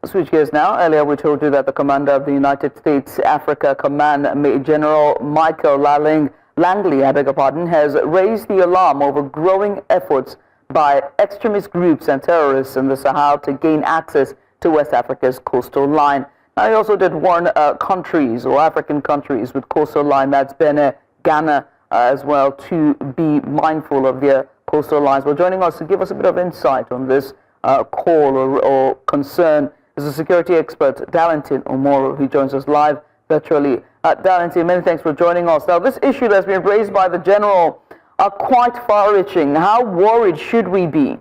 Switch gears now. Earlier we told you that the commander of the United States Africa Command, Major General Michael Langley, has raised the alarm over growing efforts by extremist groups and terrorists in the Sahel to gain access to West Africa's coastal line. Now, he also did warn countries or African countries with coastal line, that's Benin, Ghana, as well, to be mindful of their coastal lines. Well, joining us to give us a bit of insight on this call or concern is a security expert, Darlington Omoro, who joins us live virtually. Darlington, many thanks for joining us. Now, this issue that's been raised by the General are quite far-reaching. How worried should we be?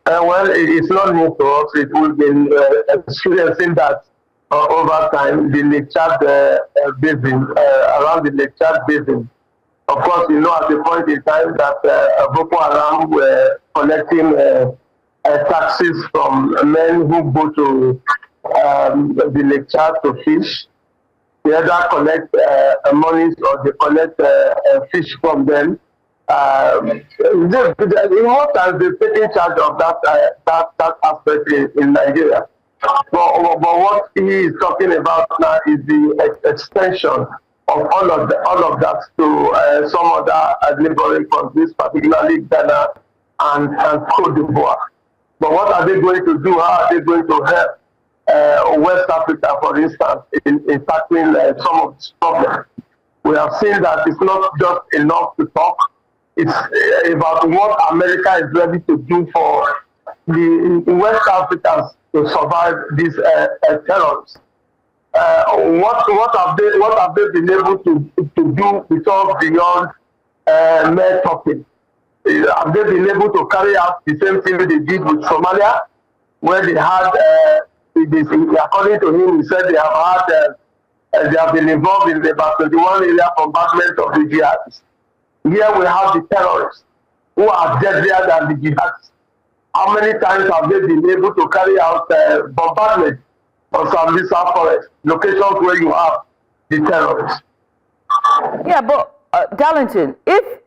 Well, it's not new to us. We've been experiencing that over time. The Lake Chad Basin, around the Lake Chad Basin. Of course, you know at the point in time that Boko Haram were collecting taxes from men who go to the Lake Chad to fish. They either collect monies or they collect fish from them. In most times, they're taking charge of that aspect in Nigeria. But what he is talking about now is the extension of all of that to some other neighboring countries, particularly Ghana and Côte d'Ivoire. But what are they going to do? How are they going to help West Africa, for instance, in tackling some of these problems? We have seen that it's not just enough to talk. It's about what America is ready to do for the West Africans to survive these terrorists. What have they been able to do because beyond mere talking? Have they been able to carry out the same thing they did with Somalia, where they had, according to him, he said they have been involved in about 21 area bombardment of the jihadists. Here we have the terrorists who are deadlier than the jihadists. How many times have they been able to carry out bombardment on some Sahel forest locations where you have the terrorists? Yeah, but Darlington, if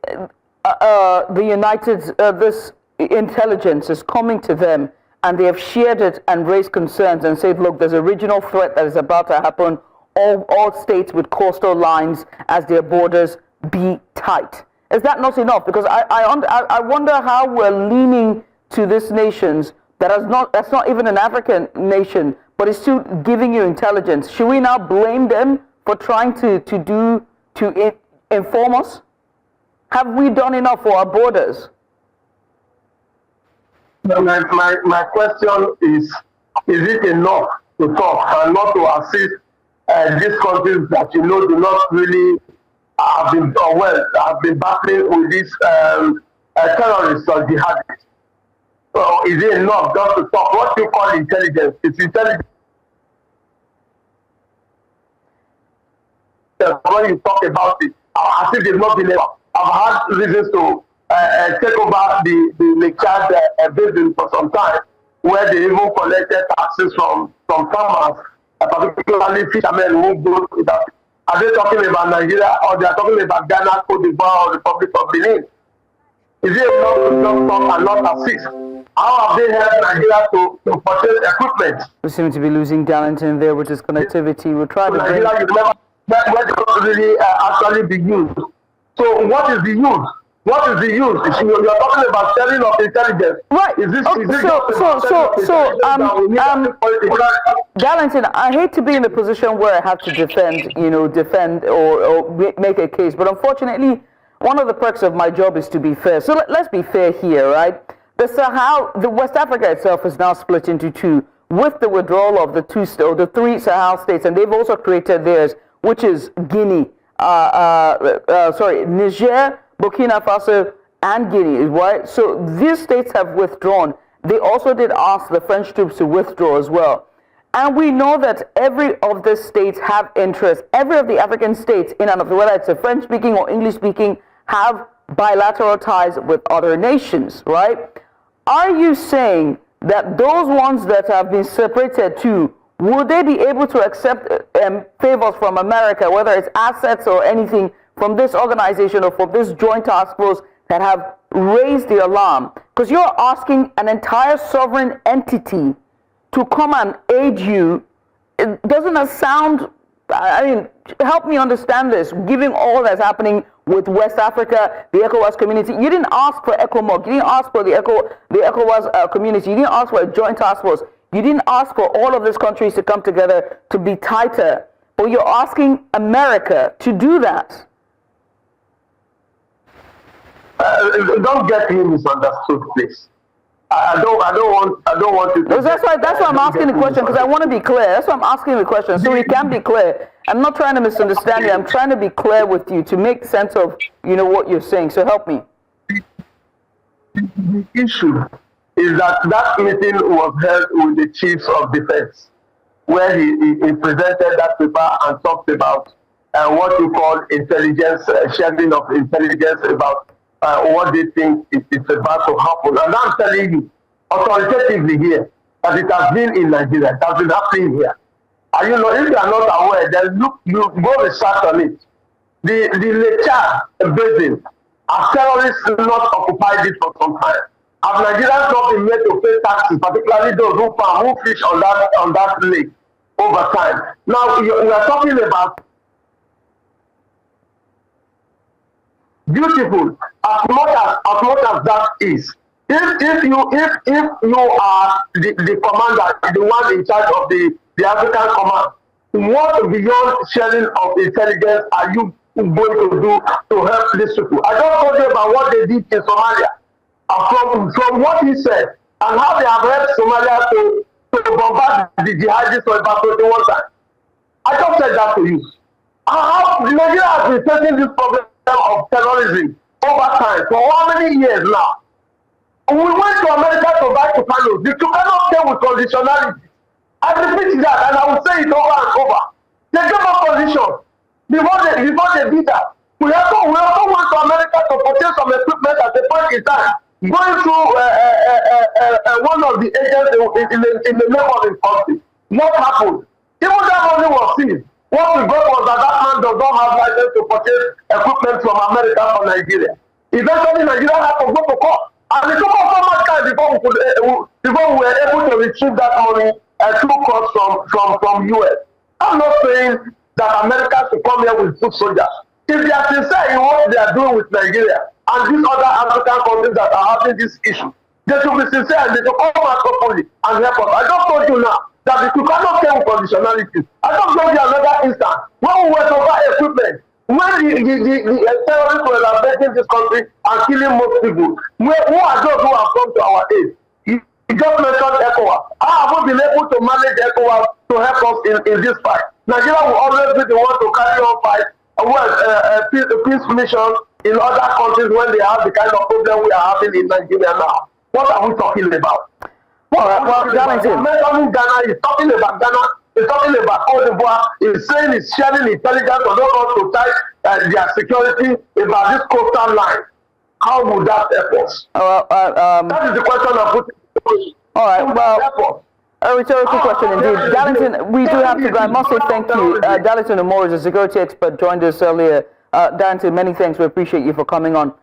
the United, this intelligence is coming to them and they have shared it and raised concerns and said, look, there's a regional threat that is about to happen, all states with coastal lines as their borders be tight. Is that not enough? Because I wonder how we're leaning to these nations that's not even an African nation, but is still giving you intelligence. Should we now blame them for trying to inform us? Have we done enough for our borders? My question is it enough to talk and not to assist these countries that you know do not really have been battling with these terrorists or jihadists? So is it enough just to talk? What you call intelligence? It's intelligence. When you talk about it, as if they've not been able. I've had reasons to take over the Lake Chad Basin for some time, where they even collected taxes from farmers, particularly fishermen who go to that. Are they talking about Nigeria, or they are talking about Ghana, Côte d'Ivoire, or the Republic of Benin? Is it enough to just talk and not assist? How have they helped Nigeria to purchase equipment? We seem to be losing Darlington there, which is connectivity. We'll try to Nigeria, you never where they don't really actually be used. So what is the use? What is the use? You're talking about sharing of intelligence. Right. Darlington, I hate to be in the position where I have to defend or make a case, but unfortunately, one of the perks of my job is to be fair. So let's be fair here, right? The Sahel, the West Africa itself is now split into two with the withdrawal of the three Sahel states, and they've also created theirs, which is Guinea. Niger, Burkina Faso, and Guinea, right? So these states have withdrawn. They also did ask the French troops to withdraw as well. And we know that every of the states have interest. Every of the African states, in and of whether it's a French-speaking or English-speaking, have bilateral ties with other nations, right? Are you saying that those ones that have been separated too, would they be able to accept favors from America, whether it's assets or anything from this organization or from this joint task force that have raised the alarm Because you're asking an entire sovereign entity to come and aid you. Doesn't that sound, I mean, help me understand this, given all that's happening with West Africa, the ECOWAS community. You didn't ask for ECOMOG, you didn't ask for the ECOWAS community, you didn't ask for a joint task force, you didn't ask for all of these countries to come together to be tighter, but you're asking America to do that. Don't get me misunderstood, please. I don't want to. That's why I'm asking the question, because I want to be clear. That's why I'm asking the question, so we can be clear. I'm not trying to misunderstand you. I'm trying to be clear with you to make sense of what you're saying. So help me. The issue is that meeting was held with the chiefs of defense, where he presented that paper and talked about what you call intelligence, sharing of intelligence about what they think is about to happen. And I'm telling you, authoritatively here, that it has been in Nigeria, it has been happening here. And if you are not aware, then you go research on it. The Lake Chad Basin, as terrorists not occupied it for some time. Have Nigerians not been made to pay taxes, particularly those who farm, who fish on that lake over time? Now, we are talking about beautiful, as much as that is. If you are the commander, the one in charge of the African command, what beyond sharing of intelligence are you going to do to help these people? I just told you about what they did in Somalia. From what he said and how they have helped Somalia to bombard the jihadists for about 21 times. I just said that to you. How Nigeria has been facing this problem of terrorism over time for how many years now? We went to America to buy Tucanos. The Tucanos came with conditionality. I repeat that, and I will say it over and over. They gave us conditions before they did that. We also went to America to purchase some equipment at a point in time, going through one of the agents in the neighboring country. What happened? Even that money was seized. What we got was that man does not have license to purchase equipment from America or Nigeria. Eventually, Nigeria had to go to court. And it took us so much time before we were able to retrieve that money through court from US. I'm not saying that America should come here with foot soldiers. If they are sincere in what they are doing with Nigeria and these other African countries that are having this issue, they should be sincere and they should come out openly and help us. I just told you now that you cannot tell conditionality. I just gave you another instance. When we went over equipment, when the terrorists were invading this country and killing most people, who are those who have come to our aid? You just mentioned ECOWAS. How have we been able to manage ECOWAS to help us in this fight? Nigeria will always be the one to carry on fight peace missions in other countries when they have the kind of problem we are having in Nigeria now. What are we talking about? Ghana is talking about Ghana. He's talking about Côte d'Ivoire. He's saying he's sharing intelligence on how to tie their security about this coastal line. How would that help us? That is the question I'm putting. All right. Well, a rhetorical question indeed. Darlington, we do have to go. I must say thank you. Darlington Omori is a security expert, joined us earlier. Darlington, many thanks. We appreciate you for coming on.